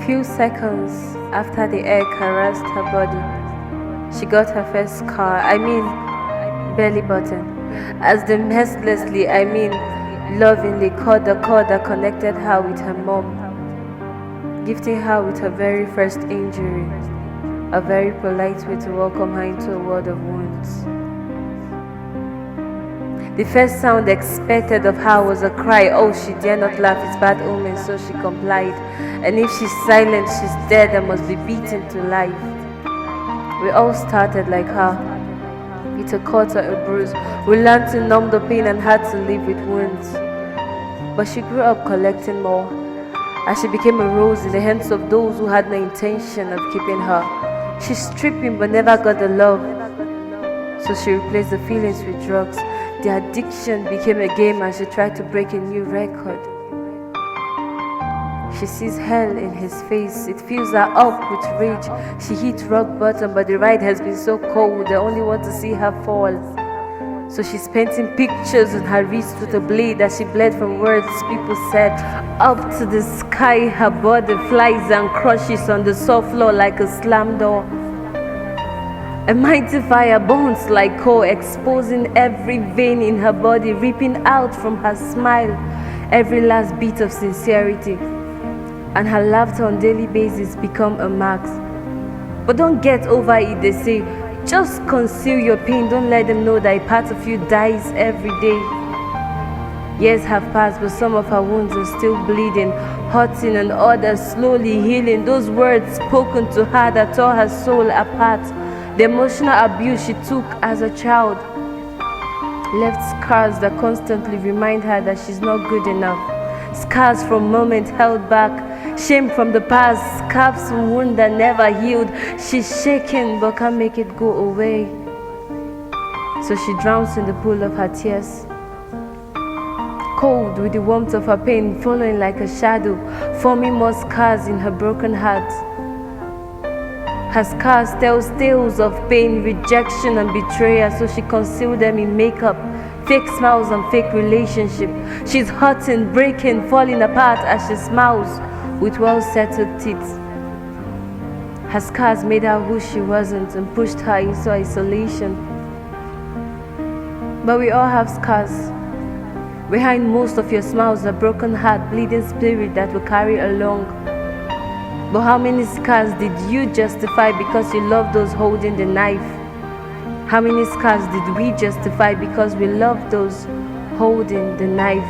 few seconds after the air caressed her body, she got her first scar, belly button, as they mercilessly, lovingly cut the cord that connected her with her mom, gifting her with her very first injury, a very polite way to welcome her into a world of wounds. The first sound expected of her was a cry. Oh, she dare not laugh, it's bad omen, so she complied. And if she's silent, she's dead and must be beaten to life. We all started like her, with a cut or a bruise. We learned to numb the pain and had to live with wounds. But she grew up collecting more, as she became a rose in the hands of those who had no intention of keeping her. She's stripping but never got the love, so she replaced the feelings with drugs. The addiction became a game and she tried to break a new record. She sees hell in his face. It fills her up with rage. She hit rock bottom, but the ride has been so cold, they only want to see her fall. So she's painting pictures on her wrist with a blade as she bled from words people said. Up to the sky, her body flies and crushes on the soft floor like a slam door. A mighty fire burns like coal, exposing every vein in her body, ripping out from her smile every last bit of sincerity. And her laughter on a daily basis become a mask. But don't get over it, they say. Just conceal your pain. Don't let them know that a part of you dies every day. Years have passed, but some of her wounds are still bleeding, hurting, and others slowly healing. Those words spoken to her that tore her soul apart. The emotional abuse she took as a child left scars that constantly remind her that she's not good enough. Scars from moments held back, shame from the past, scars from wounds that never healed. She's shaking but can't make it go away. So she drowns in the pool of her tears, cold with the warmth of her pain following like a shadow, forming more scars in her broken heart. Her scars tell tales of pain, rejection, and betrayal, so she conceals them in makeup, fake smiles, and fake relationship. She's hurting, breaking, falling apart as she smiles with well-settled teeth. Her scars made her who she wasn't and pushed her into isolation. But we all have scars. Behind most of your smiles, a broken heart, bleeding spirit that we carry along. But how many scars did you justify because you loved those holding the knife? How many scars did we justify because we loved those holding the knife?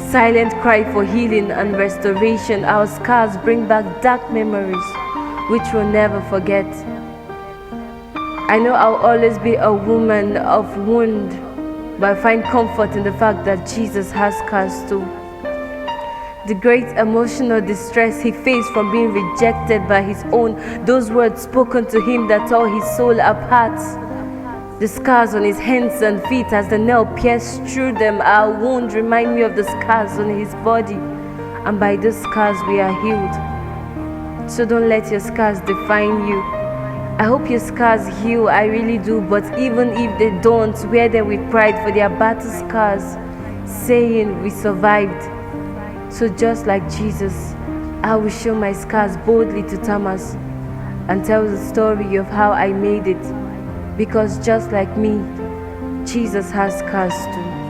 Silent cry for healing and restoration. Our scars bring back dark memories which we'll never forget. I know I'll always be a woman of wound, but I find comfort in the fact that Jesus has scars too. The great emotional distress he faced from being rejected by his own, those words spoken to him that tore his soul apart. The scars on his hands and feet as the nail pierced through them, our wounds remind me of the scars on his body, and by those scars we are healed. So don't let your scars define you. I hope your scars heal, I really do, but even if they don't, wear them with pride for their battle scars, saying we survived. So just like Jesus, I will show my scars boldly to Thomas and tell the story of how I made it. Because just like me, Jesus has scars too.